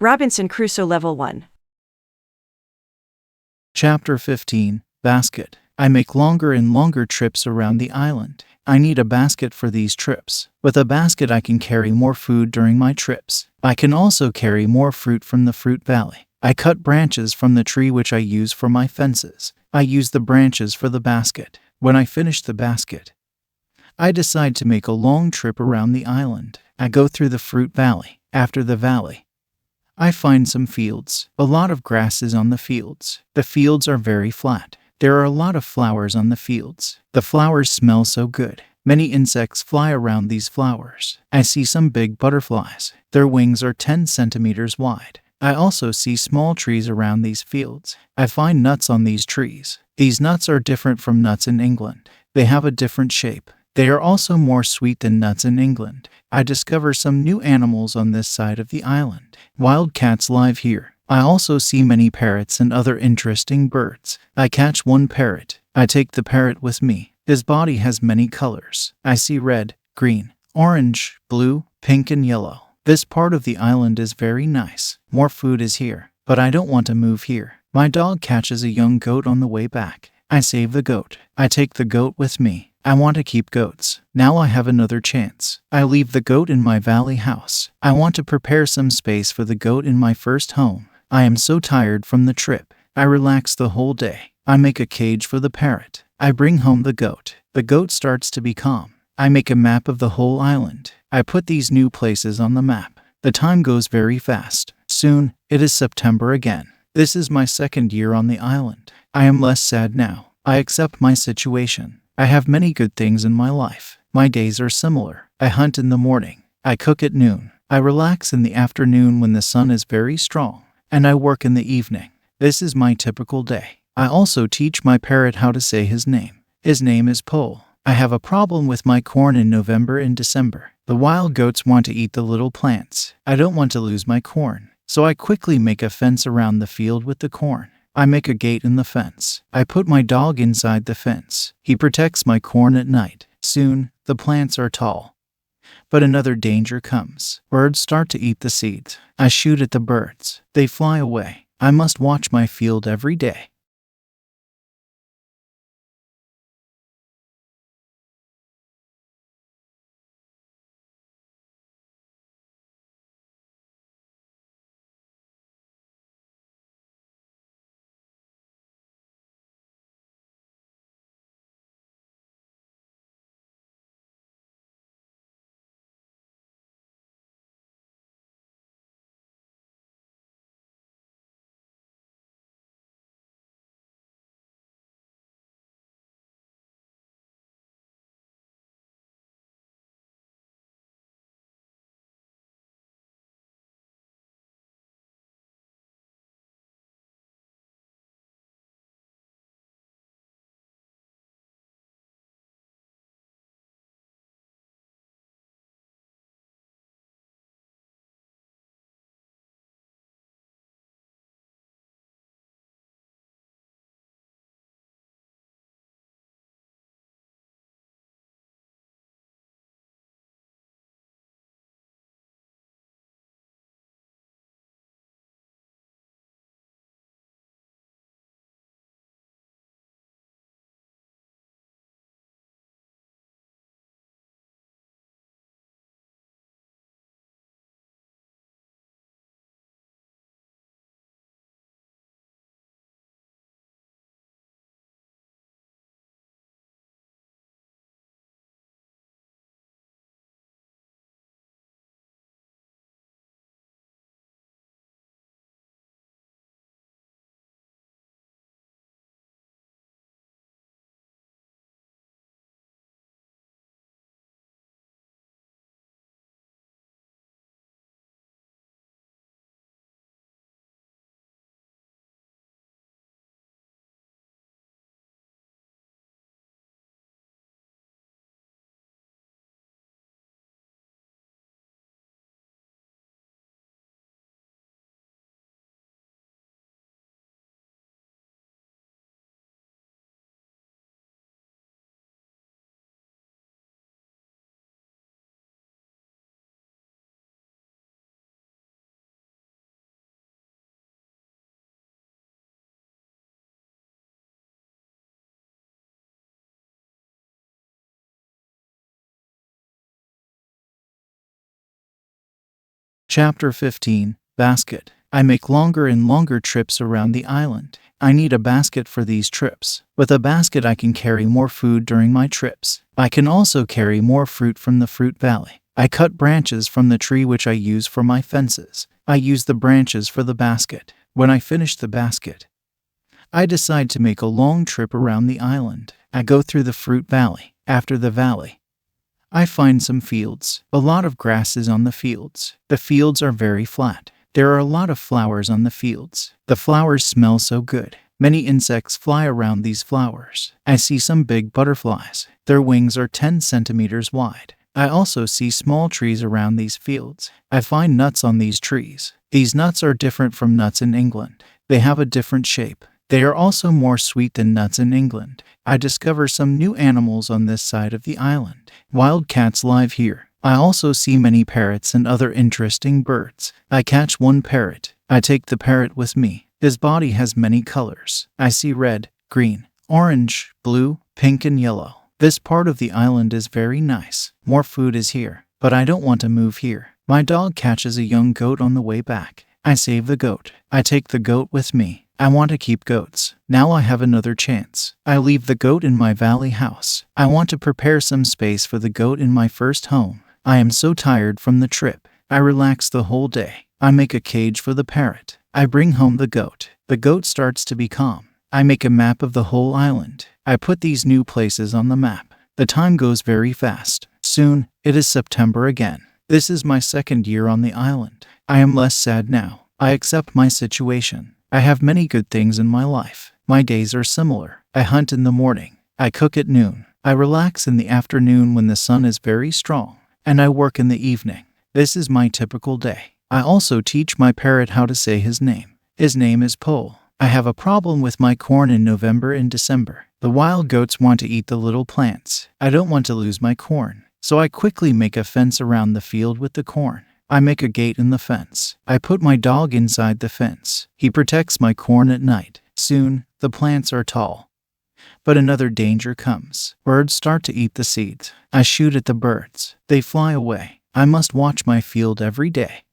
Robinson Crusoe Level 1. Chapter 15, Basket. I make longer and longer trips around the island. I need a basket for these trips. With a basket I can carry more food during my trips. I can also carry more fruit from the fruit valley. I cut branches from the tree which I use for my fences. I use the branches for the basket. When I finish the basket, I decide to make a long trip around the island. I go through the fruit valley. After the valley, I find some fields. A lot of grass is on the fields. The fields are very flat. There are a lot of flowers on the fields. The flowers smell so good. Many insects fly around these flowers. I see some big butterflies. Their wings are 10 centimeters wide. I also see small trees around these fields. I find nuts on these trees. These nuts are different from nuts in England. They have a different shape. They are also more sweet than nuts in England. I discover some new animals on this side of the island. Wild cats live here. I also see many parrots and other interesting birds. I catch one parrot. I take the parrot with me. His body has many colors. I see red, green, orange, blue, pink, and yellow. This part of the island is very nice. More food is here, but I don't want to move here. My dog catches a young goat on the way back. I save the goat. I take the goat with me. I want to keep goats. Now I have another chance. I leave the goat in my valley house. I want to prepare some space for the goat in my first home. I am so tired from the trip. I relax the whole day. I make a cage for the parrot. I bring home the goat. The goat starts to be calm. I make a map of the whole island. I put these new places on the map. The time goes very fast. Soon, it is September again. This is my second year on the island. I am less sad now. I accept my situation. I have many good things in my life. My days are similar. I hunt in the morning. I cook at noon. I relax in the afternoon when the sun is very strong. And I work in the evening. This is my typical day. I also teach my parrot how to say his name. His name is Pole. I have a problem with my corn in November and December. The wild goats want to eat the little plants. I don't want to lose my corn. So I quickly make a fence around the field with the corn. I make a gate in the fence. I put my dog inside the fence. He protects my corn at night. Soon, the plants are tall. But another danger comes. Birds start to eat the seeds. I shoot at the birds. They fly away. I must watch my field every day. Chapter 15, Basket. I make longer and longer trips around the island. I need a basket for these trips. With a basket I can carry more food during my trips. I can also carry more fruit from the fruit valley. I cut branches from the tree which I use for my fences. I use the branches for the basket. When I finish the basket, I decide to make a long trip around the island. I go through the fruit valley. After the valley, I find some fields. A lot of grass is on the fields. The fields are very flat. There are a lot of flowers on the fields. The flowers smell so good. Many insects fly around these flowers. I see some big butterflies. Their wings are 10 centimeters wide. I also see small trees around these fields. I find nuts on these trees. These nuts are different from nuts in England. They have a different shape. They are also more sweet than nuts in England. I discover some new animals on this side of the island. Wild cats live here. I also see many parrots and other interesting birds. I catch one parrot. I take the parrot with me. His body has many colors. I see red, green, orange, blue, pink, and yellow. This part of the island is very nice. More food is here, but I don't want to move here. My dog catches a young goat on the way back. I save the goat. I take the goat with me. I want to keep goats. Now I have another chance. I leave the goat in my valley house. I want to prepare some space for the goat in my first home. I am so tired from the trip. I relax the whole day. I make a cage for the parrot. I bring home the goat. The goat starts to be calm. I make a map of the whole island. I put these new places on the map. The time goes very fast. Soon, it is September again. This is my second year on the island. I am less sad now. I accept my situation. I have many good things in my life. My days are similar. I hunt in the morning. I cook at noon. I relax in the afternoon when the sun is very strong. And I work in the evening. This is my typical day. I also teach my parrot how to say his name. His name is Pole. I have a problem with my corn in November and December. The wild goats want to eat the little plants. I don't want to lose my corn. So I quickly make a fence around the field with the corn. I make a gate in the fence. I put my dog inside the fence. He protects my corn at night. Soon, the plants are tall. But another danger comes. Birds start to eat the seeds. I shoot at the birds. They fly away. I must watch my field every day.